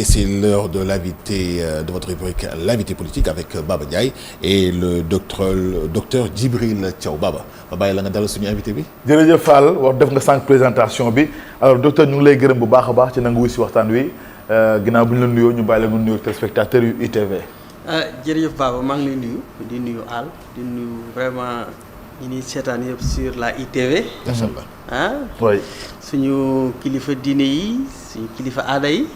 et c'est l'heure de l'invité de votre rubrique l'invité politique avec Baba Ndiaye et le docteur Djibril Thiaw. Baba ma bàyyi la nga dalal suñu invité bi. jërëjëf Fall wax def nga sànq présentation bi alors docteur ñu ngi lay gërëm bu baax a baax ci nangu si waxtaan wi ginnaaw bu ñu la nuyoo ñu bàyyi la nga nuyoo téléspectateurs yu ITV. jërëjëf Baba maa ngi lay nuyu di nuyu Al di nuyu vraiment ñi ñuy seetaan yëpp sur la ITV. macha allah oui. suñu kilifa diine yi suñu kilifa aada yi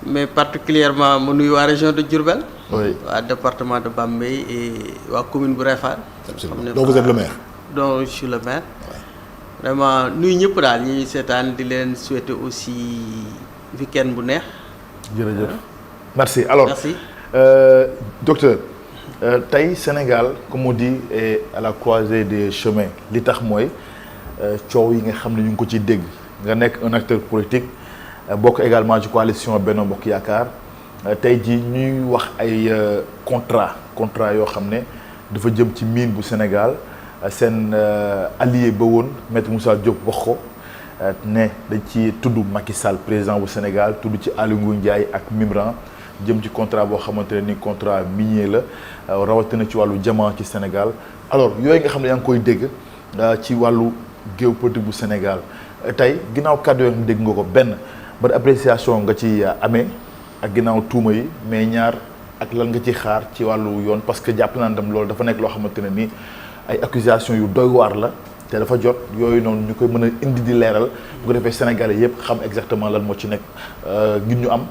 mais particulièrement ma nuyu waa région de Diourbel. oui waa département de Bambey et waa commune bu Réfane. absolument donc vous êtes le maire. donc je suis le maire. vraiment nuyu ñëpp daal ñi ñuy seetaan di leen souhaiter aussi week-end bu neex. jërëjëf merci alors merci. Docteur tey Sénégal comme on dit est à la croisée des chemins li tax mooy coow yi nga xam ne ñu ngi ko ciy dégg nga nekk un acteur politique bokk également ci coalition Benno Bokk Yaakaar tey jii ñuy wax ay contrat yoo xam ne dafa jëm ci mine bu Sénégal seen allié ba woon Maître Moussa Diop wax ko ne dañ ci tudd Macky Sall président bu Sénégal tudd ci Aly Ngouille Ndiaye ak Mimran jëm ci contrat boo xamante ne ni contrat minier la rawatina ci wàllu diamant ci Sénégal alors yooyu nga xam ne yaa ngi koy dégg ci wàllu géopolitique bu Sénégal tey ginnaaw kàddu yooyu dégg nga ko benn ban appréciation nga ci amee ak ginnaaw tuuma yi mais ñaar ak lan nga ci xaar ci wàllu yoon parce que jàpp naa dem loolu dafa nekk loo xamante ne ni ay accusations yu doy waar la te dafa jot yooyu noonu ñu koy mën a indi di leeral bu ko defee Sénégalais yëpp xam exactement lan moo ci nekk ngir ñu am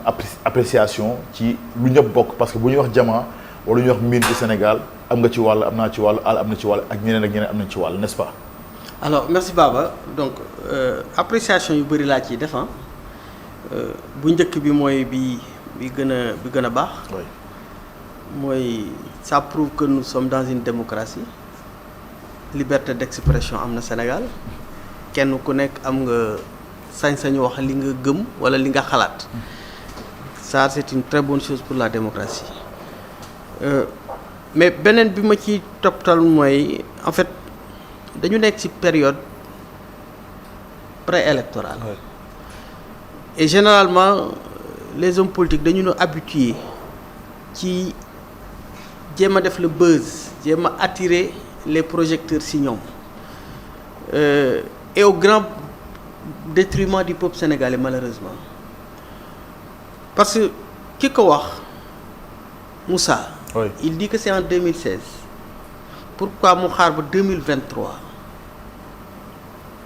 appréciation ci lu ñëpp bokk parce que bu ñuy wax diamant wala ñuy wax mine ci Sénégal am nga ci wàll am naa ci wàll am na ci wàll ak ñeneen am nañ ci wàll n'est-ce pas. alors merci Baba donc appréciation yu bëri laa ciy def bu njëkk bi mooy bi gën a baax. oui mooy ça prouve que nous sommes dans une démocratie. liberté d'expression am na Sénégal kenn ku nekk am nga sañ-sañu wax li nga gëm wala li nga xalaat ça c'est une très bonne chose pour la démocratie mais beneen bi ma ci toppal mooy en fait dañu nekk ci période préélectorale et généralement les hommes politiques dañu ñu habitué ci jéem a def le buzz jéem a attirer les projecteurs si ñoom et au grand détriment du peuple sénégalais malheureusement parce que ki ko wax Moussa. oui il dit que c'est en 2016 pourquoi mu xaar ba 2023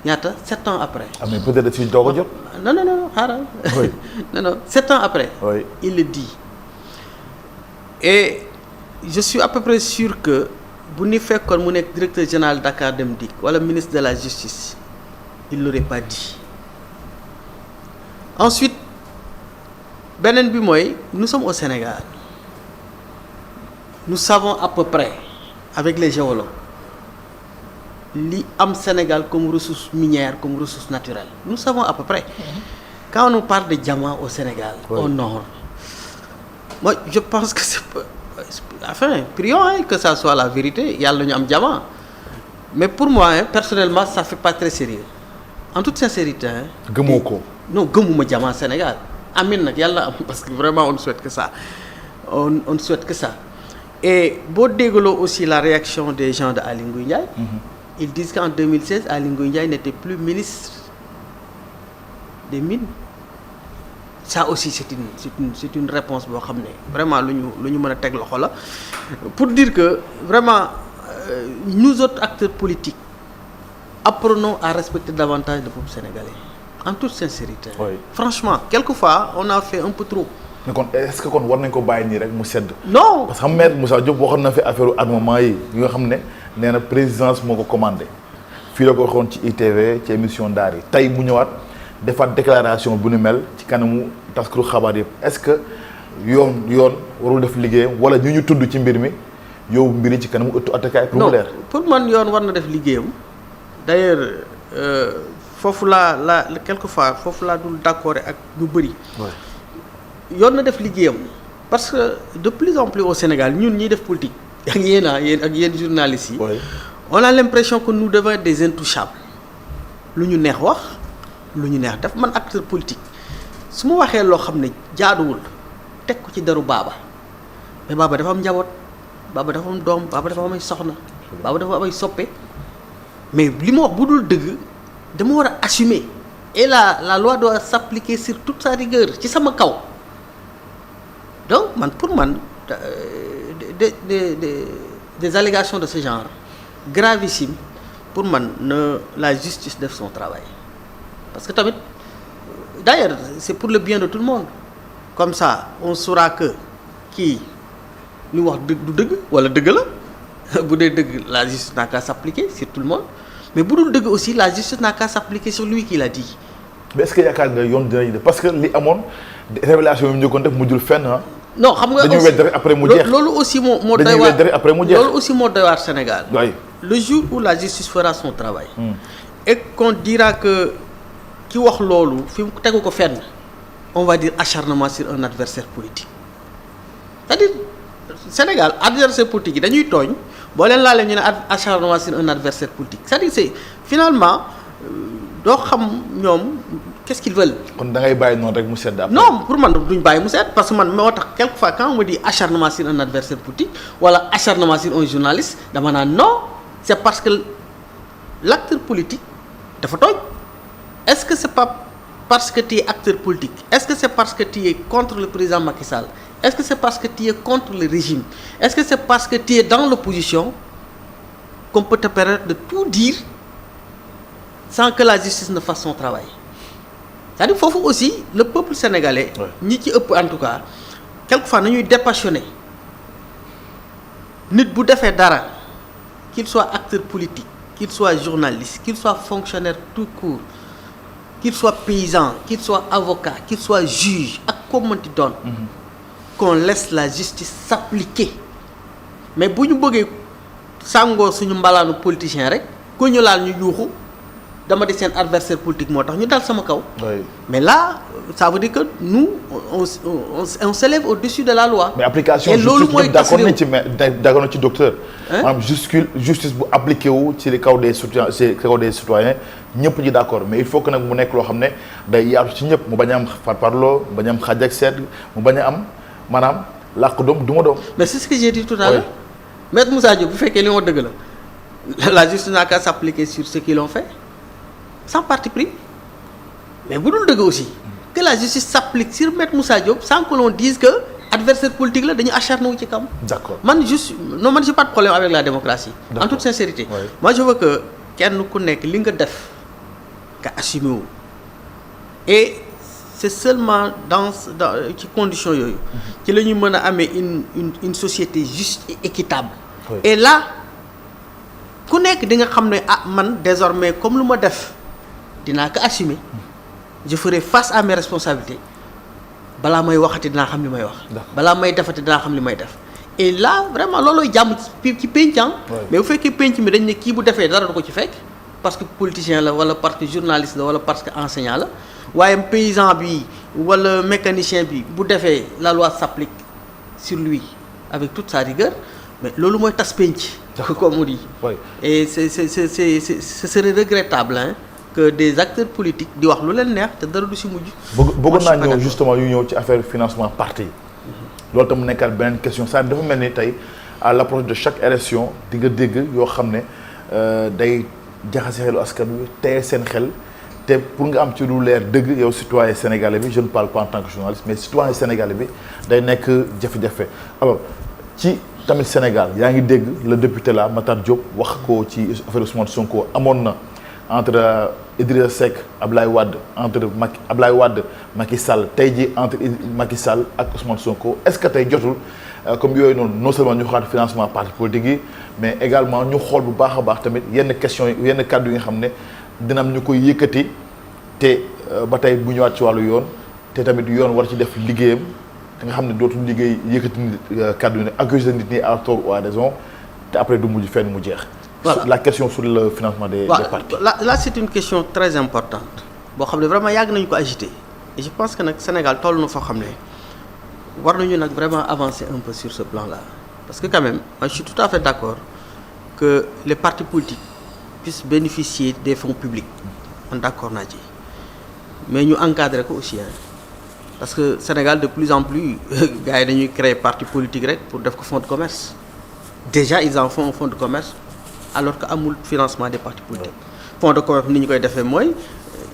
ñaata 7 ans après. ah mais peut-être fi doog a jot. non xaaral. oui non 7 ans après. oui il le dit et je suis à peu près sûr que. bu ni fekkoon mu nekk directeur général Dakar Dem Dikk wala ministre de la justice il l'aurait pas dit ensuite beneen bi mooy nous sommes au Sénégal nous savons à peu près avec les géologues li am Sénégal comme ressource minière comme ressource naturelle nous savons à peu près quand on parle de diamant au Sénégal au nord moi je pense que c'est enfin prions que ça soit la vérité yàlla ñu am diamant mais pour moi personnellement ça fait pas très sérieux en toute sincérité gëmoo ko. non gëmuma diamant Sénégal amin nag yàlla am parce que vraiment on ne souhaite que ça on ne souhaite que ça et boo déggaloo aussi la réaction des gens de Aly Ngouille Ndiaye ils disent qu'en 2016 Aly Ngouille Ndiaye n'était plus ministre des mines ça aussi c'est une réponse boo xam ne vraiment lu ñu mën a teg loxo la pour dire que vraiment nous autres acteurs politiques apprenons à respecter davantage le peuple sénégalais en toute sincérité. oui franchement quelquefois on a fait un peu trop. mais kon est-ce que kon war nañ ko bàyyi nii rek mu sedd. non parce que xam nga Maître Moussa Diop waxoon na fi affaire armement yi nga xam ne nee na présidence moo ko commandé fii la ko waxoon ci ITV ci émission Ndaar yi tey mu ñëwaat. defaat déclaration bu nu mel ci kanamu taskatu xabaar yëpp est-ce que yoon warul def liggéeyam wala ñu tudd ci mbir mi yow mbiri ci kanamu ëttu attakaay pour mu leer. pour man yoon war na def liggéeyam d'ailleurs foofu laa quelquefois foofu laa dul d'accord ak ñu bëri. yoon na def liggéeyam parce que de plus en plus au Sénégal ñun ñiy def politique ak yéen ak yéen journalistes yi. on a l'impression que nous devons être des intouchables lu ñu neex wax. lu ñu neex def man acteur politique su ma waxee loo xam ne jaaduwul teg ko ci deru Baba mais Baba dafa am njaboot Baba dafa am doom Baba dafa am ay soxna Baba dafa am ay soppe mais li ma wax bu dul dëgg dama war a assumer et la loi doit s'appliquer sur toute sa rigueur ci sama kaw donc pour man des allégations de ce genre gravissimes pour man la justice def son travail parce que tamit d'ailleurs c'est pour le bien de tout le monde comme ça on saura que kii lu wax du dëgg wala dëgg la bu dee dëgg la justice n'a qu'à s'appliquer sur tout le monde mais bu dul dëgg aussi la justice n'a qu'à s'appliquer sur lui qui l'a dit. mais est-ce que yaakaar nga yoon dinañ def parce que li amoon révélation yi mu njëkkoon def mujjul fenn non xam nga dañu wedd rek après mu jeex loolu aussi moo doy waar dañuy wedd rek après mu jeex loolu aussi moo doy waar Sénégal. oui le jour où la justice fera son travail. et qu'on dira que ki wax loolu fi mu tegu ko fenn on va dire acharnement sur un adversaire politique c'est-à-dire Sénégal adversaire politique yi dañuy tooñ boo leen laalee ñu ne acharnement sur un adversaire politique c'est-à-dire c'est finalement doo xam ñoom qu'est-ce qu'ils veulent. kon da ngay bàyyi noonu rek mu sedd après. non pour man duñ bàyyi mu sedd parce que man moo tax quelquefois quand on me dit acharnement sur un adversaire politique wala acharnement sur un journaliste dama naan non c'est parce que l'acteur politique dafa tooñ est-ce que c'est pas parce que tu es acteur politique est-ce que c'est parce que tu es contre le président Macky Sall est-ce que c'est parce que tu es contre le régime est-ce que c'est parce que tu es dans l'opposition qu'on peut te permettre de tout dire sans que la justice ne fasse son travail c'est-à-dire foofu aussi le peuple sénégalais ñi ci ëpp en tout cas quelquefois nañuy dépassionné nit bu defee dara qu'il soit acteur politique qu'il soit journaliste qu'il soit fonctionnaire tout court qu'il soit paysan qu'il soit avocat qu'il soit juge ak ko mënti doon qu'on laisse la justice s'appliquer mais bu ñu bëggee sàngoo suñu mbalaanu politicien rek ku ñu laal ñu yuuxu dama di seen adversaire politique moo tax ñu dal sama kaw. mais là ça veut dire que nous on s'élève au-dessus de la loi. mais application et loolu mooy d'accord nañ ci mais d'accord nañ ci docteur. maanaam justice bu appliqué wu ci les kaw des citoyens ñëpp ñi d'accord mais il faut que nag mu nekk loo xam ne day yaatu ci ñëpp mu bañ a am parparloo mu bañ a am xaaj ak seet mu bañ a am maanaam làq doom du ma doom. mais c'est ce que j'ai dit tout à l'heure. Maître Moussa Diop bu fekkee li ma dëgg la justice n'a qu'à s'appliquer sur ce qu'ils ont fait. sans parti pris mais bu dul dëgg aussi que la justice s'applique sur Maître Moussa Diop sans que l'on dise que adversaire politique la dañu acharné wu ci kam. D'accord. man j'ai pas de problème avec la démocratie. En toute sincérité. Oui. Moi je veux que kenn ku nekk li nga def nga assumé wu et c'est seulement dans ci conditions yooyu. ci la ñu mën a amee une société juste et équitable. Oui. Et là ku nekk di nga xam ne man désormais comme lu ma def dinaa ko assumer je ferai face à mes responsabilités balaa may waxati dinaa xam li may wax. balaa may defati dinaa xam li may def. et là vraiment loolooy jàmm ci penc mais bu fekkee penc mi dañ ne kii bu defee dara du ko ci fekk parce que politicien la wala parce que journaliste la wala parce que enseignant la waaye paysan bi wala mécanicien bi bu defee la loi s'applique sur lui avec toute sa rigueur mais loolu mooy tas penc. comme on dit. Oui. Et ce serait regrettable que des acteurs politiques di wax lu leen neex te dara du si mujj. bëggoon naa ñëw justement yu ñëw ci affaire financement parti loolu tam mu nekkaat beneen question ça dafa mel ni tey à l'approche de chaque élection di nga dégg yoo xam ne day jaxase xelu askan wi teye seen xel te pour nga am ci lu leer dëgg yow citoyen sénégalais bi je ne parle pas en tant que journaliste mais citoyen sénégalais bi day nekk jafe-jafe alors ci. tamit Sénégal yaa ngi dégg le député là Matar Diop wax ko ci affaire Ousmane Sonko amoon na entre Idrissa Seck Ablaye Wade Macky Sall tey ji entre Macky Sall ak Ousmane Sonko est-ce que tey jotul comme yooyu noonu non seulement ñu xaar financement parti politique yi mais également ñu xool bu baax a baax tamit yenn questions yi yenn kàddu yi nga xam ne dina am ñu koy yëkkati te ba tey bu ñëwaat ci wàllu yoon te tamit yoon war ci def liggéeyam. nga xam ne dootul liggéey yëkkati nit kàddu ne accuser nit ñi à tort ou à raison te après du mujj fenn mu jeex. voilà la question sur le financement des partis. là c'est une question très importante boo xam ne vraiment yàgg nañu ko agiter et je pense que nag Sénégal toll na foo xam ne war nañu nag vraiment avancer un peu sur ce plan-là parce que quand même moi je suis tout à fait d'accord que les partis politiques puissent bénéficier des fonds publics man d'accord naa ci mais ñu encadrer ko aussi parce que Sénégal de plus en plus gars yi dañuy créer parti politique rek pour def ko fonds de commerce déjà ils en font un fonds de commerce alors que amul financement des partis politiques fonds de commerce ni ñu koy defee mooy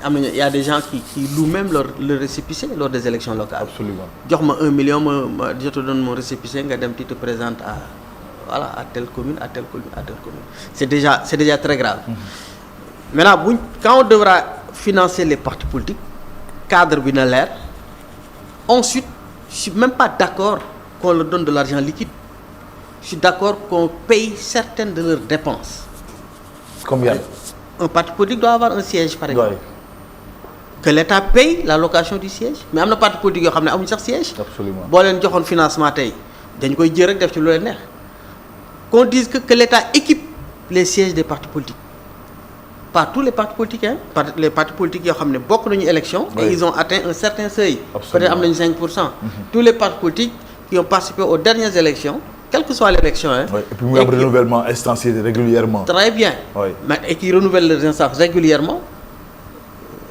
am nañu y a des gens qui louent même leur récépissé lors des élections locales. Absolument. jox ma 1 million ma je te donne mon récépissé nga dem tu te présentes à telle commune à telle commune à telle commune c'est déjà très grave. Maintenant quand on devra financer les partis politiques cadre bi na leer ensuite je suis même pas d'accord qu'on leur donne de l'argent liquide je suis d'accord qu'on paye certaines de leurs dépenses. Comme yàlla. Un parti politique doit avoir un siège par exemple. Ouais. Que l'État paye la location du siège mais am na parti politique yoo xam ne amuñu sax siège. Absolument. boo leen joxoon financement tey dañ koy jël rek def ci lu leen neex qu'on dise que l'État équipe les sièges des partis politiques pas tous les partis politiques les partis politiques yoo xam ne bokk nañu élection. Oui. Et ils ont atteint un certain seuil. Absolument. Peut-être am nañu 5%. Tous les partis politiques qui ont participé aux dernières élections quelle que soit l'élection Ouais. Et puis mu am renouvellement instancié régulièrement. Très bien. Oui. Mais et qui renouvellent leurs instances régulièrement.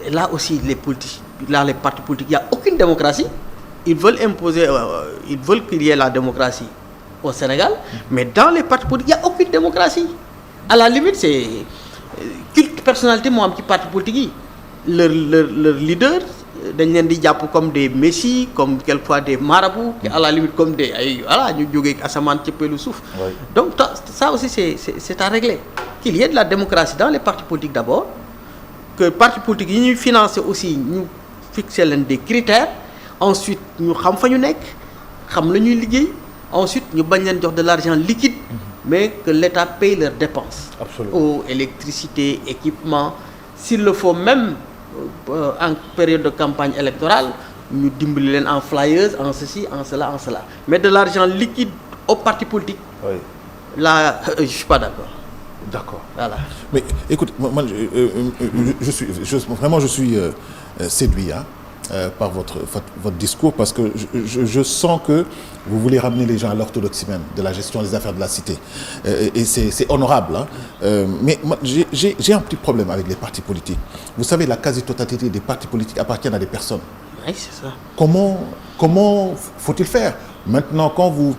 Et là aussi les politiques, là les partis politiques, il n'y a aucune démocratie. Ils veulent imposer, ils veulent qu'il y ait la démocratie au Sénégal, mais dans les partis politiques, il n'y a aucune démocratie. À la limite, c'est culte personnalité moo am ci parti politique yi. Leur leader dañ leen di jàpp comme des messies, comme quelquefois des marabouts, à la limite comme des ay voilà ñu jógee asamaan cëppeelu suuf. Oui. Donc ça aussi c'est à régler. Qu'il y ait de la démocratie dans les partis politiques d'abord, que partis politiques yi ñuy financer aussi ñu fixer leen des critères, ensuite ñu xam fa ñu nekk, xam la ñuy liggéey, ensuite ñu bañ leen jox de l'argent liquide, mais que l'État paye leurs dépenses. Absolument. Eau, électricité, équipement, s'il le faut même en période de campagne électorale ñu dimbali leen en flyers, en ceci, en cela, mais de l'argent liquide aux partis politiques. Oui. Là, je suis pas d'accord. D'accord. Voilà. Mais écoute, moi, je suis séduit par votre discours parce que je sens que vous voulez ramener les gens à l'orthodoxie même de la gestion des affaires de la cité. Et c'est honorable. Mais moi, j'ai un petit problème avec les partis politiques. Vous savez, la quasi-totalité des partis politiques appartiennent à des personnes. Oui, c'est ça. Comment faut-il faire? Maintenant, quand vous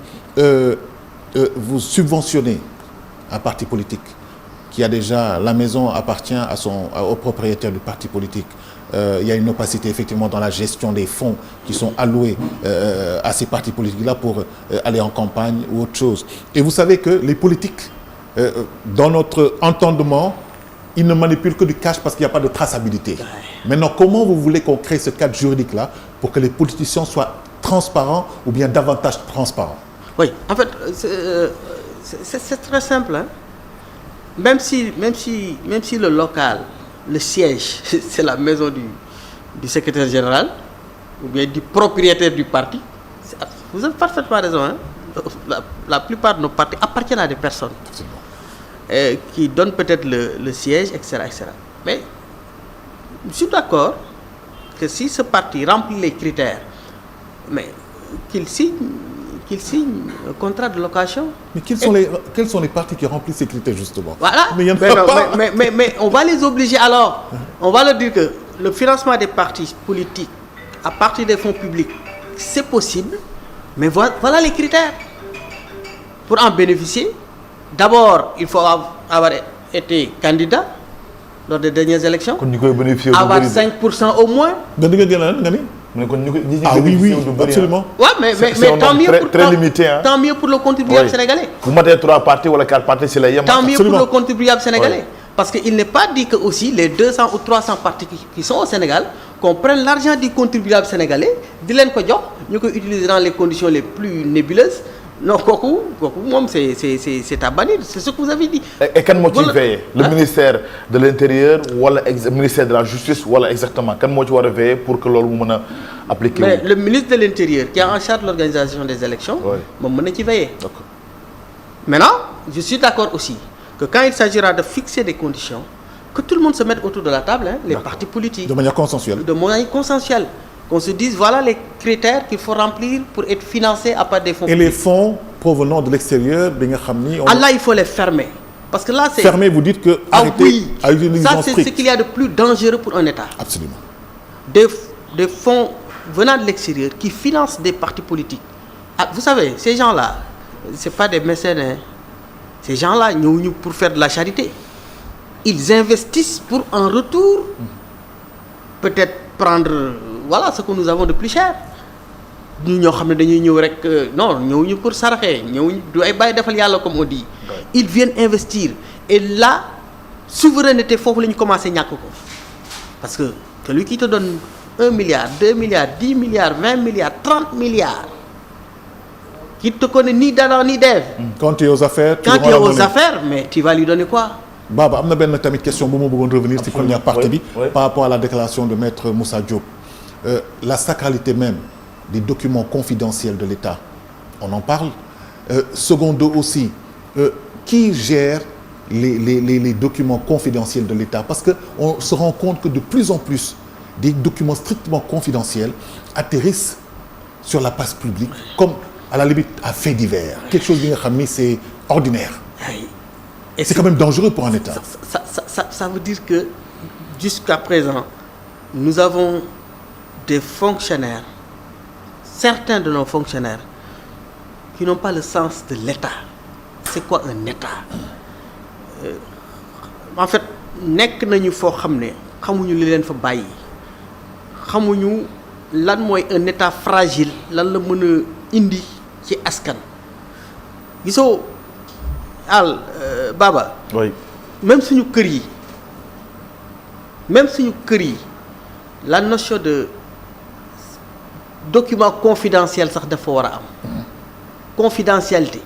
subventionnez un parti politique qui a déjà la maison appartient au propriétaire du parti politique. Il y a une opacité effectivement dans la gestion des fonds qui sont alloués à ces partis politiques-là pour aller en campagne ou autre chose. Et vous savez que les politiques, dans notre entendement, ils ne manipulent que du cash parce qu'il n'y a pas de traçabilité. Maintenant, comment vous voulez qu'on crée ce cadre juridique-là pour que les politiciens soient transparents ou bien davantage transparents? Oui, en fait, c'est très simple. Hein? Même si le local, le siège, c'est la maison du secrétaire général ou bien du propriétaire du parti, vous avez parfaitement raison. Hein? La plupart de nos partis appartiennent à des personnes qui donnent peut-être le siège, etc., etc. Mais je suis d'accord que si ce parti remplit les critères, mais qu'il signe un contrat de location. Mais quels sont les partis qui remplissent ces critères justement? Voilà. Mais il y en a pas. Mais on va les obliger alors. On va leur dire que le financement des partis politiques à partir des fonds publics, c'est possible, mais voilà les critères. Pour en bénéficier, d'abord, il faut avoir été candidat lors des dernières élections. Avoir 5% au moins. Ah oui, absolument. Ouais, mais tant mieux pour très limité, hein. Tant mieux pour le contribuable sénégalais. Vous mettez 3 partis ou 4 partis, c'est la yam. Tant mieux Absolument. pour le contribuable sénégalais. Ouais. Parce qu'il n'est pas dit que aussi les 200 ou 300 partis qui sont au Sénégal, qu'on prenne l'argent du contribuable sénégalais, di leen ko jox ñu koy utiliser dans les conditions les plus nébuleuses. Non, kooku moom c'est à bannir, c'est ce que vous avez dit. Et kan moo ciy veiller? Le ministère de l'Intérieur wala ministère de la Justice wala exactement kan moo ci war a veiller pour que loolu mu mën a appliquer? Mais le ministre de l'Intérieur qui est en charge de l'organisation des élections, moom mën na ci veiller. D'accord. Maintenant, je suis d'accord aussi que quand il s'agira de fixer des conditions, que tout le monde se mette autour de la table, hein, les partis politiques. De manière consensuelle. De manière consensuelle. Qu'on se dise, voilà les critères qu'il faut remplir pour être financé à part des fonds. Et les fonds provenant de l'extérieur, là, il faut les fermer. Parce que là, c'est... Fermer, vous dites que arrêtez à une ça, c'est ce qu'il y a de plus dangereux pour un État. Absolument. Des fonds venant de l'extérieur qui financent des partis politiques. Ah, vous savez, ces gens-là, c'est pas des mécènes, hein. Ces gens-là, ñëwuñu pour faire de la charité. Ils investissent pour en retour peut-être prendre voilà ce que nous avons de plus cher. ñu ñoo xam ne dañuy ñëw rek non ñëwuñu pour saraxee ñëwuñu du ay bàyyi defal yàlla comme on dit. Ils viennent investir et la souveraineté foofu la ñu commencé ñàkk ko parce que celui qui te donne 1 milliard 2 milliards 10 milliards 20 milliards 30 milliards qui te connaît ni d'Adam ni d'Ève. Quand tu es aux affaires. Quand tu es aux affaires mais tu vas lui donner quoi. Baba am na benn tamit question bu ma bëggoon revenir ci première partie bi par rapport à la déclaration de maître Moussa Diop. La sacralité même des documents confidentiels de l'État, on en parle. Secondo aussi, qui gère les documents confidentiels de l'État? Parce qu'on se rend compte que de plus en plus, des documents strictement confidentiels atterrissent sur la place publique, comme à la limite à fait divers. Quelque chose qui c'est ordinaire. Et c'est quand même dangereux pour un État. Ça veut dire que jusqu'à présent, nous avons des fonctionnaires, certains de nos fonctionnaires, qui n'ont pas le sens de l'État. C'est quoi un État? En fait, nekk nañu foo xam ne xamuñu li leen fa bàyyi xamuñu lan mooy un État fragile lan la mën a indi ci askan. Gisoo Baba. Oui. Même suñu kër yi la notion de document confidentiel sax dafa war a am. Confidentialité.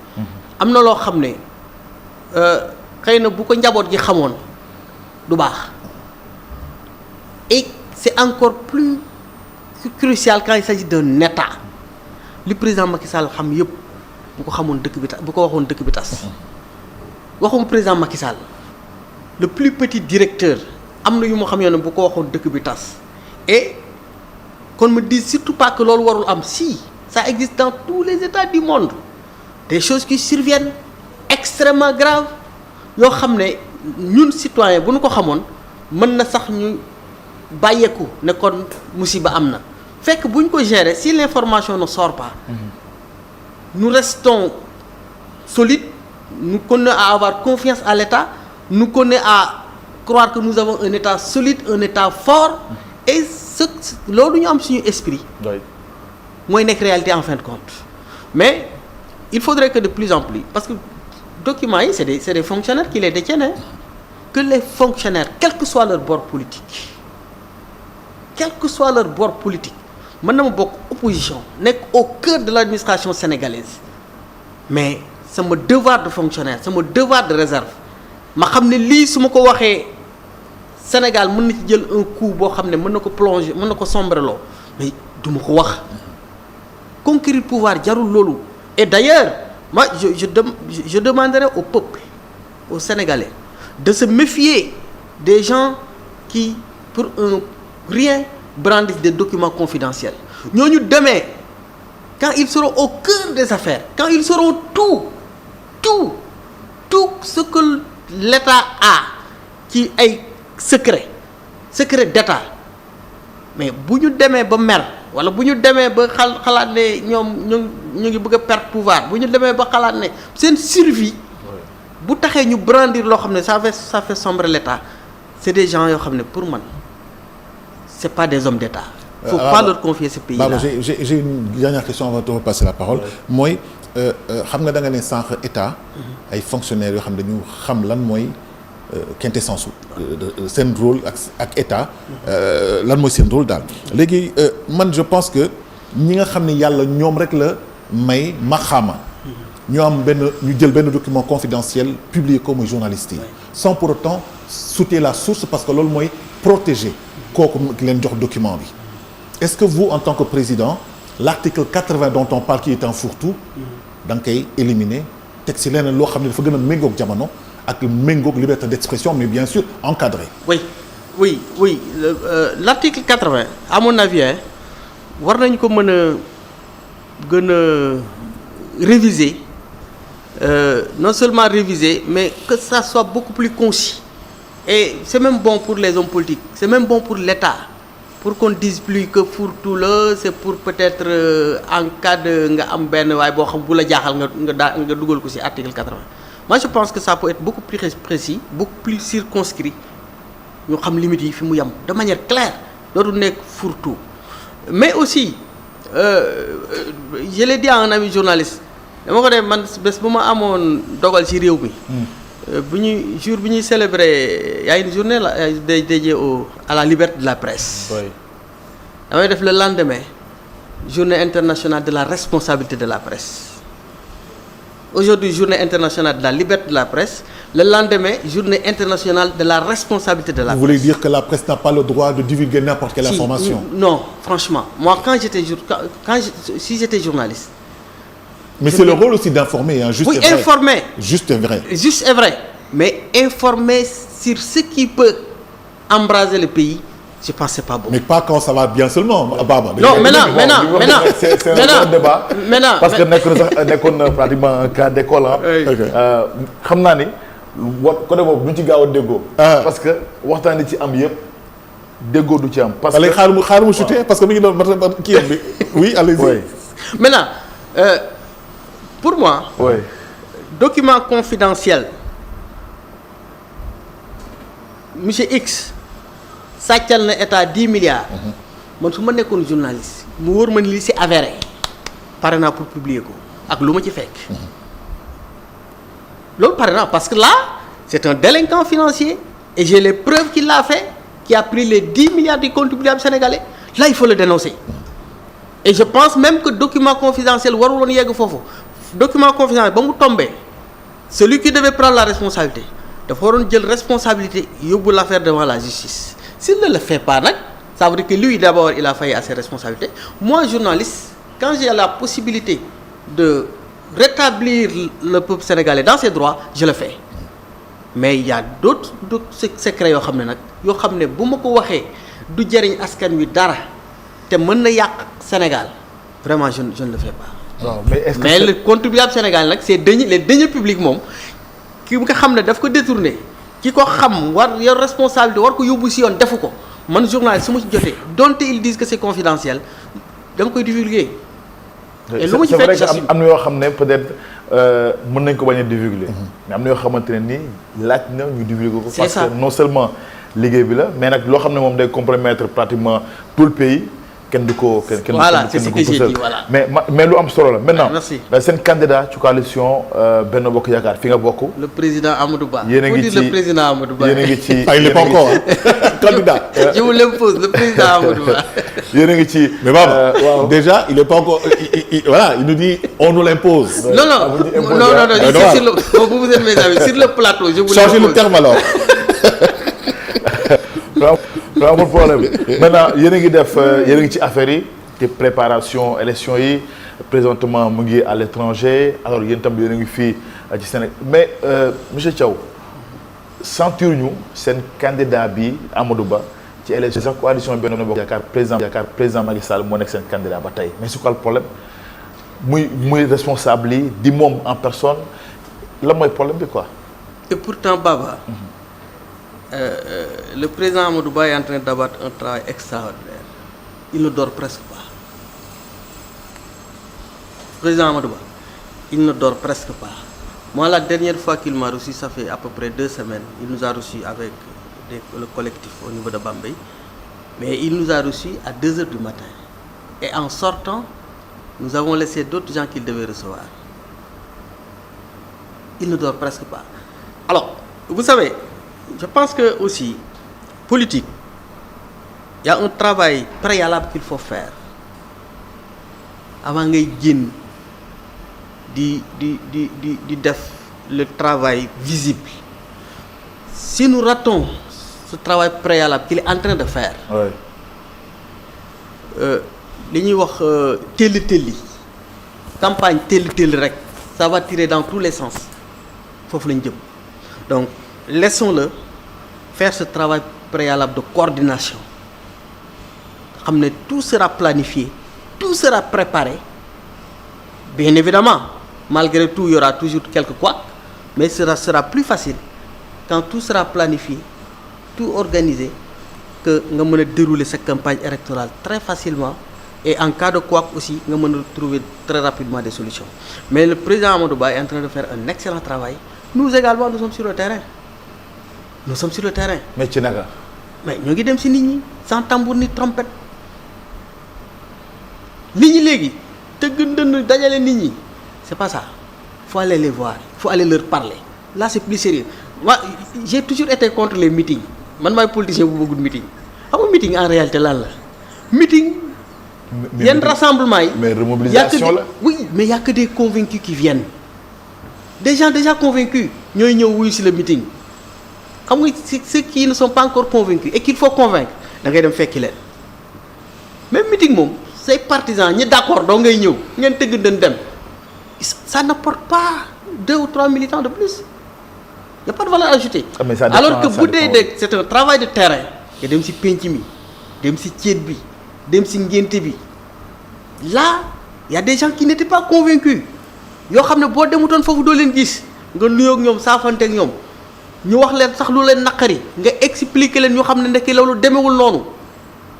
am na loo xam ne xëy na bu ko njaboot gi xamoon du baax et c'est encore plus crucial quand il s'agit d'un État li président Macky Sall xam yëpp bu ko xamoon dëkk bi tas bu ko waxoon dëkk bi tas waxum président Macky Sall le plus petit directeur am na yu ma xam yoon ne bu ko waxoon dëkk bi tas et qu'on me dise surtout pas que loolu warul am si ça existe dans tous les États du monde des choses qui surviennent extrêmement graves yoo xam ne ñun citoyen bu ñu ko xamoon mën na sax ñu bàyyeeku ne kon musiba am na fekk bu ñu ko gérer si l'information ne sort pas nous restons solides nous connaissons à avoir confiance à l'État nous connaissons à croire que nous avons un État solide un État fort et loolu ñu am suñu esprit mooy nekk réalité en fin de compte mais il faudrait que de plus en plus parce que documents yi c'est des fonctionnaires qui les détiennent hein? Que les fonctionnaires quel que soit leur bord politique mën na ma bokk opposition nekk au cœur de l'administration sénégalaise mais sama devoir de fonctionnaire sama devoir de réserve ma xam ne lii su ma ko waxee Sénégal mën na ci jël un coup boo xam ne mën na ko plonger mën na ko sombreloo mais du ma ko wax conquérir pouvoir jarul loolu et d'ailleurs moi je demanderai au peuple aux Sénégalais de se méfier des gens qui pour un rien brandissent des documents confidentiels ñooñu demee quand ils seront au cœur des affaires quand ils sauront tout ce que l'État a ci ay secret d'État mais bu ñu demee ba mer wala bu ñu demee ba xalaat ne ñoom ñu ngi bëgg a perdre pouvoir bu ñu demee ba xalaat ne seen survie bu taxee ñu brandir loo xam ne ça fait sombrer l'État c'est des gens yoo xam ne pour man c'est pas des hommes d'État. Faut pas leur confier ce pays-là. Baba, j'ai une dernière question avant de te repasser la parole. mooy xam nga da nga ne sànq État ay fonctionnaires yoo xam ne dañu xam lan mooy quintessence seen rôle ak État lan mooy seen rôle daal léegi man je pense que ñi nga xam ne yàlla ñoom rek la may maxaama ñu am ñu jël benn document confidentiel publié ko muy journaliste yi sans pour autant soutenir la source parce que loolu mooy protéger kooku ki leen jox document bi est-ce que vous en tant que président l'article 80 dont on parle qui est un fourre-tout da nga koy éliminer teg si leneen loo xam ne dafa gën a méngoog jamono ak méngoog liberté d'expression mais bien sûr encadré. oui l'article 80 à mon avis war nañu ko mën a gën a réviser non seulement réviser mais que ça soit beaucoup plus concis et c'est même bon pour les hommes politiques c'est même bon pour l'État pour qu'on dise plus que fourre-tout la c'est pour peut-être en cas de nga am benn waaye boo xam bu la jaaxal nga dugal ko ci article 80 moi je pense que ça peut être beaucoup plus précis beaucoup plus circonscrit ñu xam limites yi fi mu yem de manière claire dootul nekk fourre-tout mais aussi je l'ai dit à un ami journaliste dama ko def man bés bu ma amoon dogal ci réew mi bu ñuy célébrer y a une journée là dédiée à la liberté de la presse. Oui. damay def le lendemain journée internationale de la responsabilité de la presse. Aujourd'hui journée internationale de la liberté de la presse, le lendemain journée internationale de la responsabilité de la presse. Vous voulez dire que la presse n'a pas le droit de divulguer n'importe quelle information? Non, franchement. Moi si j'étais journaliste. Mais c'est le rôle aussi d'informer, hein, juste oui, et vrai. Informer. Juste et vrai. Juste et vrai. Mais informer sur ce qui peut embraser le pays, je pense que c'est pas bon. Mais pas quand ça va bien seulement. Baba. Non, maintenant. C'est un bon débat. Maintenant. Parce que nekkoon na pratiquement un cas d'école. Xam naa ni côté boobu duñ ci gaaw a déggoo. Parce que waxtaan ci am yëpp déggoo du ci am. Parce que xaaral mu chuter parce que mi ngi doon kii bi. Oui, allez-y. Oui. Maintenant, pour moi, oui. Document confidentiel, monsieur X sàccal na état 10 milliards. man su ma nekkoon journaliste mu wóor ma ni li c'est avéré pare naa pour publier ko ak lu ma ci fekk. loolu pare naa parce que là c'est un délinquant financier et j'ai les preuves qu'il l'a fait, qui a pris les 10 milliards du contribuable sénégalais. Là il faut le dénoncer. Et je pense même que document confidentiel warul woon yegg foofu document confidentiel ba mu tombé celui qui devait prendre la responsabilité dafa waroon jël responsabilité yóbbu l'affaire devant la justice. S'il ne le fait pas nag ça veut dire que lui d'abord il a failli à ses responsabilités. Moi journaliste quand j'ai la possibilité de rétablir le peuple sénégalais dans ses droits je le fais. Mais il y a d'autres secrets yoo xam ne nag yoo xam ne bu ma ko waxee du jëriñ askan wi dara te mën na yàq Sénégal vraiment je ne le fais pas. Non, mais le contribuable sénégalais nag c'est les deniers publics moom ki nga xam ne daf ko détourné ki ko xam war yor responsabilité war ko yóbbu si yoon defu ko man journaliste su ma ci jotee donte ils disent que c'est confidentiel dama koy divulguer. et lu ma ci fekk c'est vrai que am na yoo xam ne peut-être mën nañ ko bañ a divulguer. mais am na yoo xamante ne nii laaj na ñu divulguer ko. parce que non seulement liggéey bi la mais nag loo xam ne moom day compromettre pratiquement tout le pays. kenn du ko voilà c'est ce que j'ai dit voilà. mais lu am solo la maintenant. merci seen candidat ci coalition Benno Bokk Yaakaar fi nga bokk. le président Amadou Ba. yéen a ngi ci le président Amadou Ba. yéen a ngi ci il est pas encore candidat. je vous l'impose le président Amadou Ba. yéen a ngi ci. mais Baba déjà il est pas encore voilà il nous dit on nous l'impose. non sur le vous êtes mes amis sur le plateau je vous l'impose. changez le terme alors. waaw amul problème maintenant yéen a ngi def yéen a ngi ci affaire yi te préparation élection yi présentement mu ngi à l'étranger alors yéen tam yéen a ngi fii ci Sénégal mais monsieur Thiaw sentir ñu seen candidat bi Amadou Ba ci élection sax coalition Benno Bokk Yaakaar président Macky Sall moo nekk seen candidat ba tey mais c'est quoi le problème muy responsable yi di moom en personne la mooy problème bi quoi. et pourtant Baba. Le président Amadou Ba est en train d'abattre un travail extraordinaire. Il ne dort presque pas. Président Amadou Ba, il ne dort presque pas. Moi, la dernière fois qu'il m'a reçu, ça fait à peu près 2 semaines, il nous a reçus avec le collectif au niveau de Bambey. Mais il nous a reçus à 2 heures du matin. Et en sortant, nous avons laissé d'autres gens qu'il devait recevoir. Il ne dort presque pas. Alors, vous savez, je pense que aussi politique il y a un travail préalable qu'il faut faire avant ngay génn di def le travail visible. Si nous ratons ce travail préalable qu'il est en train de faire li ñuy wax telli campagne telli rek ça va tirer dans tous les sens foofu lañ jëm donc laissons-le faire ce travail préalable de coordination xam ne tout sera planifié tout sera préparé bien évidemment malgré tout il y aura toujours quelques couacs mais ce sera plus facile quand tout sera planifié tout organisé que nga mën a dérouler sa campagne électorale très facilement et en cas de couac aussi nga mën a trouver très rapidement des solutions mais le président Amadou Ba est en train de faire un excellent travail nous également nous sommes sur le terrain mais ci naka. mais ñoo ngi dem ci nit ñi sans tambour ni trompette nit ñi léegi tëgg ndënd dajale nit ñi c'est pas ça faut aller les voir faut aller leur parler là c'est plus sérieux moi j'ai toujours été contre les meetings man maay politicien bu bëggul meeting xam nga meeting en réalité lan la meeting yenn rassemblement yi mais remobilisation la oui mais y a que des convaincus qui viennent des gens déjà convaincus ñooy ñëw wuyu ci le meeting xam nga ceux qui ne sont pas encore convaincus et qu'il faut convaincre da ngay dem fekki leen même meeting moom say partisans ñi d'accord doo ngay ñëw ngeen tëgg dañ dem ça n'apporte pas 2 ou 3 militants de plus y a pas de valeur ajoutée. Alors que bu dee c'est un travail de terrain nga dem ci penc mi dem ci ceet bi dem ci ngénte bi là y a des gens qui n'étaient pas convaincus yoo xam ne boo demutoon foofu doo leen gis nga nuyoo ak ñoom saafante ak ñoom ñu wax leen sax lu leen naqari nga expliquer leen ñu xam ne ndekki loolu demewul noonu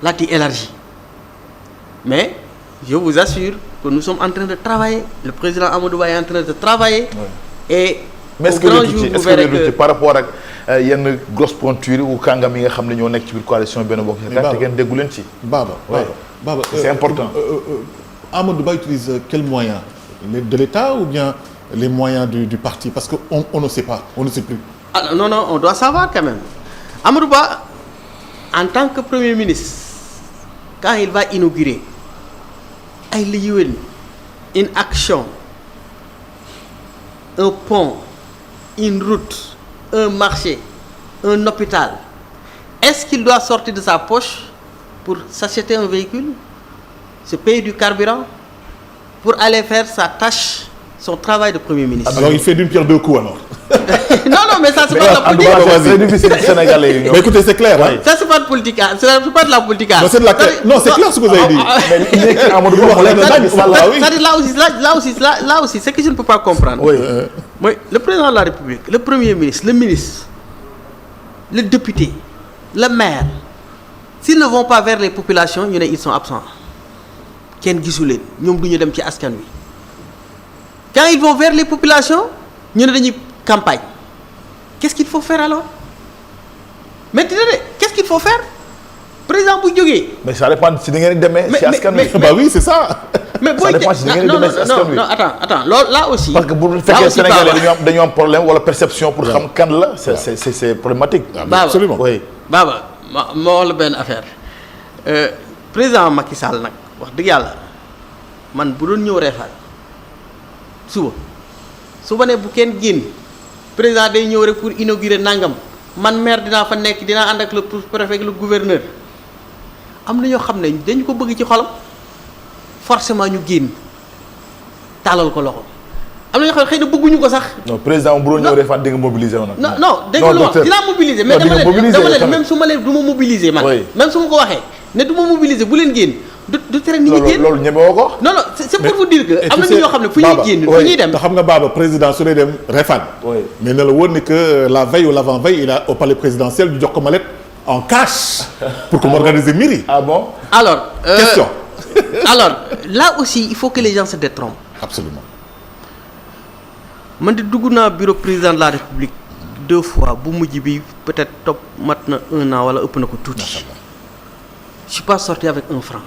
là tu élargis mais je vous assure que nous sommes en train de travailler le président Amadou Ba est en train de travailler. et mais est-ce que par rapport ak yenn grosse pointure ou kàngam yi nga xam ne ñoo nekk ci biir coalition Benno Bokk Yaakaar te ngeen déggu leen ci. Baba c'est important. Amadou Ba utilise quels moyens de l'État ou bien les moyens du parti parce que on ne sait pas, on ne sait plus. Ah, non on doit savoir quand même Amadou Ba en tant que Premier ministre quand il va inaugurer ay la yéwén une action un pont une route un marché un hôpital est-ce qu'il doit sortir de sa poche pour s'acheter un véhicule se payer du carburant pour aller faire sa tâche son travail de Premier ministre. Alors il fait d'une pierre deux coups alors. non mais ça c'est pas de la politique. C'est difficile Sénégalais yi. Mais écoutez c'est clair hein. Ça c'est pas de politique c'est pas de la politique. Non c'est de la non c'est clair ce que vous avez dit. Mais nekk Amadou Ba c'est-à-dire là aussi ce que je ne peux pas comprendre. Oui. Mooy le président de la République le Premier ministre le ministre le député le maire s'ils ne vont pas vers les populations ñu ne ils sont absents kenn gisu leen ñoom du ñu dem ci askan wi quand ils vont vers les populations ñu ne dañuy campagne qu'est-ce qu'il faut faire alors maintenant qu'est-ce qu'il faut faire président bu jógee. mais ça dépend si da ngeen di demee. ci askan wi bah oui c'est ça. mais booy non attends loolu là aussi. parce que bu fekkee Sénégalais dañu am problème wala perception pour xam kan la. c'est problématique. absolument oui. Baba ma wax la benn affaire président Macky Sall nag wax dëgg yàlla man bu doon ñëw Réfane suba ne bu kenn génn président day ñëw rek pour inaugurer nangam man maire dinaa fa nekk dinaa ànd ak le préfet ak le gouverneur am na ñoo xam ne dañu ko bëgg ci xolam forcément ñu génn taalal ko loxo am na ñoo xam ne xëy na bëgguñu ko sax. non président bu doon ñëw Réfane di nga mobiliser woon nag. non dégg nga lu ma dinaa mobiliser. mais dama leen même su ma leen du ma mobiliser man. même su ma ko waxee ne du ma mobiliser bu leen génn. du tere nit ñi génn loolu ñemewoo ko. non c'est pour vous dire que am na ñoo xam ne fu ñuy génn fu ñuy dem. te xam nga Baba président su dee dem Réfane. mais ne la woon ni que la veille ou l'avant-veille il a au palais présidentiel ñu jox ko mallette en cash. pour que mu organiser mbir yi. Ah bon. Alors. Question. Alors là aussi il faut que les gens se détrompent. Absolument. man de dugg naa bureau président de la République 2 fois bu mujj bi peut-être topp mat na 1 an wala ëpp na ko tuuti. Je suis pas sorti avec 1 franc.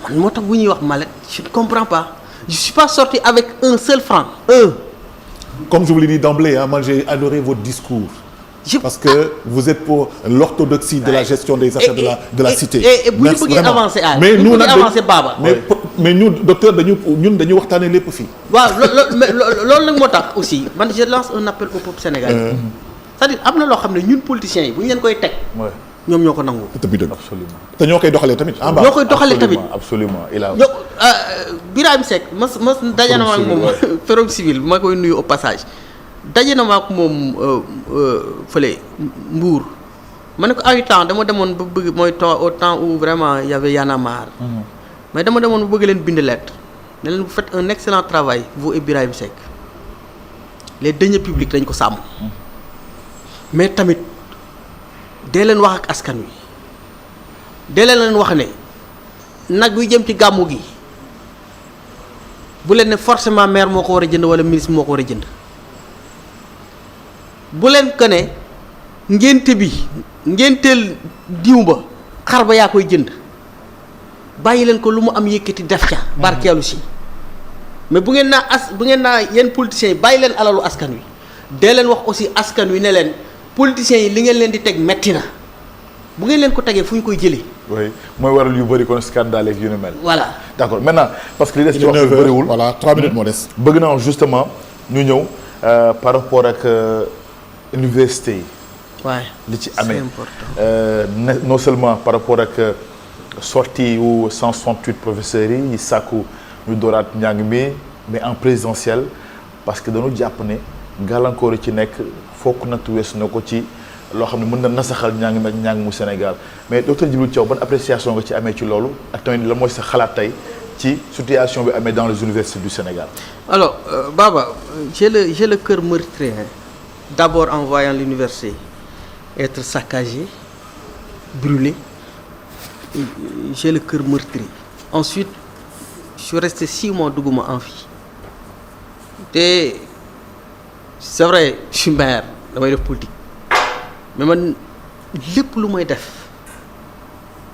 man moo tax bu ñuy wax mallette je ne comprends pas je suis pas sorti avec 1 seul franc. Comme je vous l'ai dit d'emblée moi j'ai adoré votre discours. Parce que vous êtes pour l'orthodoxie de la gestion des affaires de la cité. et bu ñu bëggee avancer mais nous nag avancer Baba. mais ñu docteur dañu waxtaanee lépp fii. waaw loolu nag moo tax aussi man je lance un appel au peuple sénégalais. c'est-à-dire am na loo xam ne ñun politiciens yi bu ñu leen koy teg. ñoom ñoo ko nangu. absolument te ñoo koy doxalee tamit. ñoo koy doxalee tamit absolument il a. Birahim Seck mas daje na ma ak moom Forum Civil ma koy nuyu au passage daje na ma ak moom fële Mbour ma ne ko ay temps dama demoon ba bëgg mooy temps au temps où vraiment y avait Y'en a marre. mais dama demoon ba bëgg leen bind lettre ne leen vous faites un excellent travail vous et Birahim Seck les deniers publics dañ ko sàmm. mais tamit dee leen wax ak askan wi dee leen wax ne nag wi jëm ci gàmmu gi bu leen ne forcément maire moo ko war a jënd wala ministre moo ko war a jënd bu leen ko ne ngénte bi ngénteel diw ba xar ba yaa koy jënd bàyyi leen ko lu mu am yëkkati def ca barkeelu si mais bu ngeen naa yenn politiciens yi bàyyi leen alalu askan wi dee leen wax aussi askan wi ne leen politiciens yi li ngeen leen di teg metti na bu ngeen leen ko tegee fu ñu koy jëlee. oui mooy waral yu bëri kon scandale yu ni mel. voilà d'accord maintenant parce que li des ci wax yu bëriwul voilà 3 minutes moo des. bëgg naa justement ñu ñëw par rapport ak université yi. waaye li ci amee c'est important. non seulement par rapport ak sortie yu 168 professeurs yi sàkku ñu dooraat njàng mi mais en présentiel parce que dañu jàpp ne gàllankoor yi ci nekk fokk natt weesu na ko ci loo xam ne mën na nasaxal njàng mi ak njàng mu Sénégal mais docteur Djibril Thiaw ban appréciation nga ci amee ci loolu ak tamit la mooy sa xalaat tey ci situation bi amee dans les universités du Sénégal. Alors Baba j'ai le cœur meurtri d'abord en voyant l'université être saccagée brûlée j'ai le cœur meurtri ensuite je suis resté 6 mois dugguma amphi te c'est vrai je suis maire damay def politique mais man lépp lu may def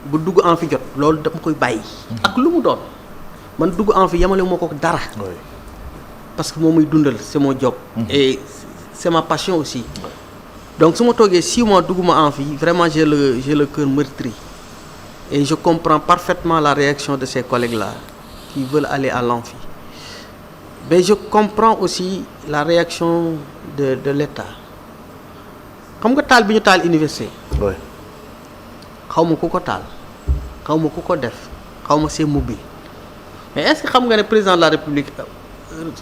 bu dugg amphi jot loolu dama koy bàyyi ak lu mu doon man dugg amphi yamale moo ko dara parce que moom muy dundal c'est mon job et c'est ma passion aussi donc su ma toogee 6 mois dugguma amphi vraiment j'ai le cœur meurtri et je comprends parfaitement la réaction de ces collègues-là qui veulent aller à l'amphi mais je comprends aussi la réaction de l'État xam nga taal bi ñu taal université xaw ma ku ko taal xaw ma ku ko def xaw ma c'est mobile mais est-ce que xam nga ne président de la République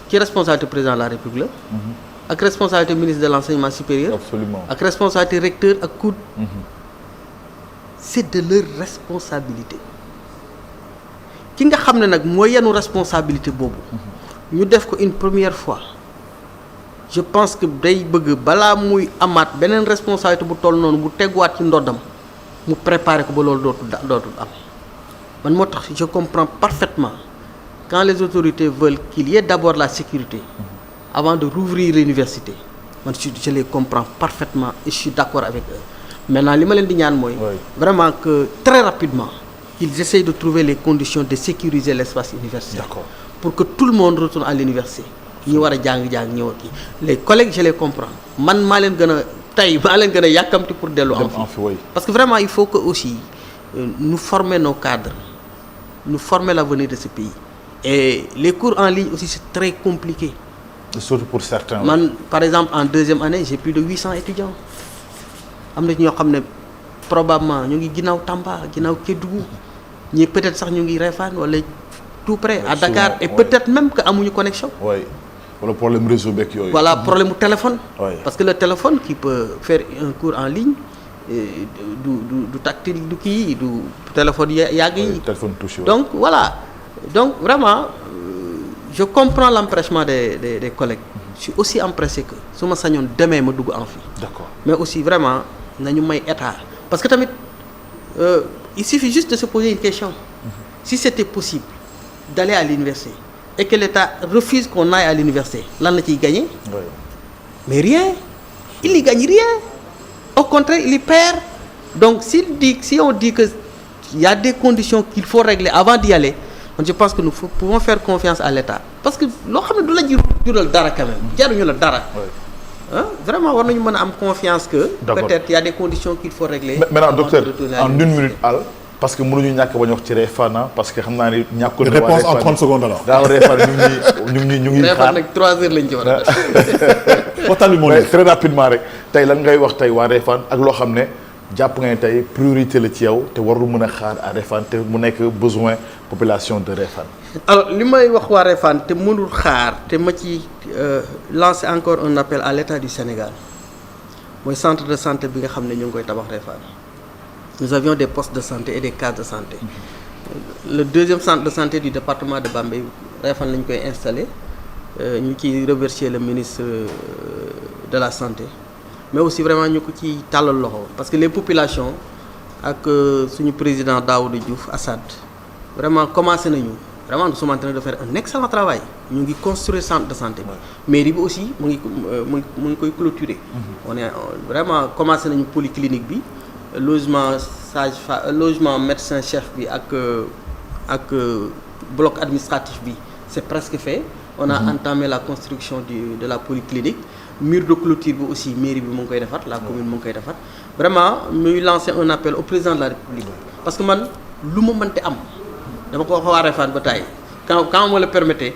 ci responsabilité président de la République la ak responsabilité ministre de l'enseignement supérieur absolument ak responsabilité recteur ak COUD c'est de leur responsabilité ki nga xam ne nag mooy yenu responsabilité boobu ñu def ko une première fois je pense que day bëgg balaa muy amaat beneen responsabilité bu toll noonu bu teguwaat ci ndoddam mu préparer ko ba loolu dootul am man moo tax je comprends parfaitement quand les autorités veulent qu'il y ait d'abord la sécurité avant de rouvrir l'université man je les comprends parfaitement et je suis d'accord avec eux maintenant li ma leen di ñaan mooy vraiment que très rapidement qu'ils essayent de trouver les conditions de sécuriser l'espace universitaire pour que tout le monde retourne à l'université ñi war a jàng ñëw ak les collègues je les comprends man maa leen gën a yàkkamti pour dellu amphi parce que vraiment il faut que aussi nous former nos cadres nous former l'avenir de ce pays et les cours en ligne aussi c'est très compliqué surtout pour certains man par exemple en 2e année j'ai plus de 800 étudiants am na ñoo xam ne probablement ñu ngi ginnaaw Tamba ginnaaw Kédougou ñi peut-être sax ñu ngi Réfane wala tout près à Dakar et peut-être même que amuñu connexion wala problème réseau beeg yooyu. voilà problème mu téléphone. parce que le téléphone qui peut faire un cours en ligne du tactile du kii du téléphone yàgg yi. téléphone touché donc voilà donc vraiment je comprends l'empressement des collègues. Je suis aussi empressé que su ma sañoon demee ma dugg amphi. D'accord. mais aussi vraiment nañu may état parce que tamit il suffit juste de se poser une question. Si c'était possible d'aller à l'université et que l'État refuse qu'on aille à l'université, lan la ciy gagner? Mais rien. Il n'y gagne rien. Au contraire, il y perd. Donc si on dit que il y a des conditions qu'il faut régler avant d'y aller, je pense que nous pouvons faire confiance à l'État. Parce que loo xam ne du la jural dara quand même. jaruñu la dara. Vraiment war nañu mën a am confiance que. Peut-être il y a des conditions qu'il faut régler. Maintenant docteur en 1 minute parce que mënuñu ñàkk bañ wax ci Réfane parce que xam naa ne ñàkkul. réponse en 30 secondes alors. daaw Réfane ñu ngi xaar Réfane nag 3 heures lañ ci war a def. waxtaan bi moo nekk très rapidement rek tey lan ngay wax tey waa Réfane ak loo xam ne jàpp nga ne tey priorité la ci yow te warul mën a xaar à Réfane te mu nekk besoin population de Réfane. alors li may wax waa Réfane te mënul xaar te ma ci lancer encore un appel à l'État du Sénégal mooy centre de santé bi nga xam ne ñu ngi koy tabax Réfane. Nous avions des postes de santé et des cases de santé. Le 2e centre de santé du département de Bambey Réfane lañ koy installé ñu ciy remercier le ministre de la santé mais aussi vraiment ñu ko ci tàllal loxo parce que les populations ak suñu président Daouda Diouf Assad vraiment commencé nañu vraiment nous sommes en train de faire un excellent travail ñu ngi construire centre de santé bi mairie bi aussi mu ngi koy clôturer on est vraiment commencé nañu polyclinique bi logement logement médecin chef bi ak bloc administratif bi c'est presque fait on a entamé la construction de la polyclinique mur de clôture bi aussi mairie bi mu ngi koy defar la commune mu ngi koy defar vraiment muy lancer un appel au président de la République parce que man lu ma mënte am dama ko wax waa Réfane ba tey quand on me le permettait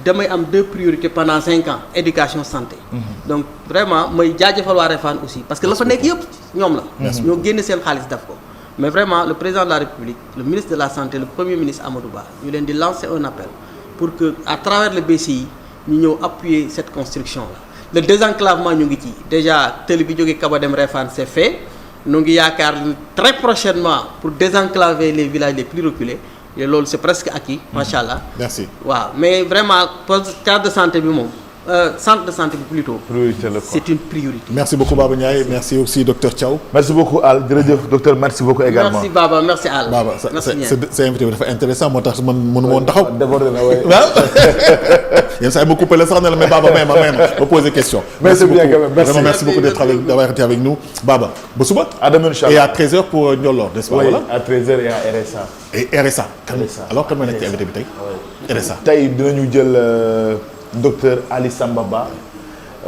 damay am 2 priorités pendant 5 ans éducation santé donc vraiment may jaajëfal waa Réfane aussi parce que la fa nekk yëpp ñoom la ñoo génne seen xaalis def ko mais vraiment le président de la République le ministre de la santé le premier ministre Amadou Ba ñu leen di lancer un appel pour que à travers le BCI ñu ñëw appuyer cette construction là le désenclavement ñu ngi ci déjà tëli bi jógee Kaba dem Réfane c'est fait ñu ngi yaakaar très prochainement pour désenclaver les villages les plus reculés et loolu c'est presque acquis macha allah. merci waaw mais vraiment case de santé bi moom centre de santé bi plutôt. priorité la quoi c'est une priorité. merci beaucoup Baba Ndiaye merci aussi docteur Thiaw. merci beaucoup Al jërëjëf docteur merci beaucoup également. merci Baba merci Al. Baba sa invité bi dafa intéressant moo tax man mënu ma woon taxaw. débordé na waay. waaw yenn saa yi ma coupé la sax ne la mais Baba may ma poser question. merci bien quand même vraiment merci beaucoup d'avoir été avec nous Baba ba suba. à demain inchallah et à 13h pour Ndiolor n'est-ce pas oui voilà. à 13h et à RSA. et RSA. RSA alors kan ma nekk ci invité bi tey. RSA tey dinañu jël docteur Ali Samba Ba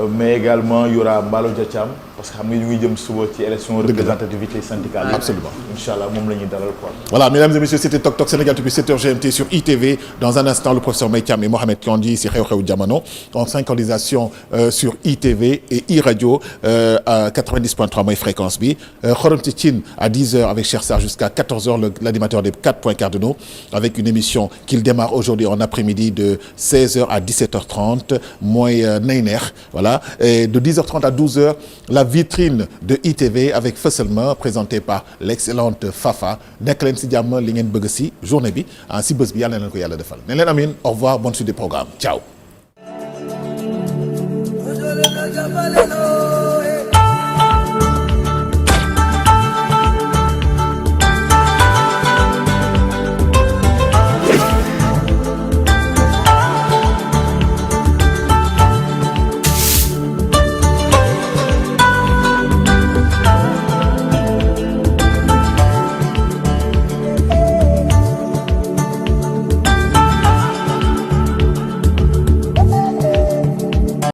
mais également y aura Mballo Dia Thiam parce que xam nga ñu ngi jëm suba ci élection représentativité syndicale. absolument inchallah moom la ñuy dalal quoi. Voilà, mesdames et messieurs, c'était Tok Tok Sénégal depuis 7h GMT sur ITV. Dans un instant, le professeur Maytiam et Mohamed Kandji ici Xew Xew Jamono en synchronisation sur ITV et iRadio à 90.3 mooy fréquence bi. Xorom ci Cin à 10h avec Cheikh Sarr jusqu'à 14h l'animateur des 4 points cardinaux avec une émission qu'il démarre aujourd'hui en après-midi de 16h à 17h30 mooy Neyner. Voilà, et de 10h30 à 12h la vitrine de ITV avec Fesselma présenté par l'excellente Fafa nekk leen si jàmm li ngeen bëgg si journée bi si bés bi yàlla na leen ko yàlla defal ne leen amin au revoir bonne suite des programmes ciao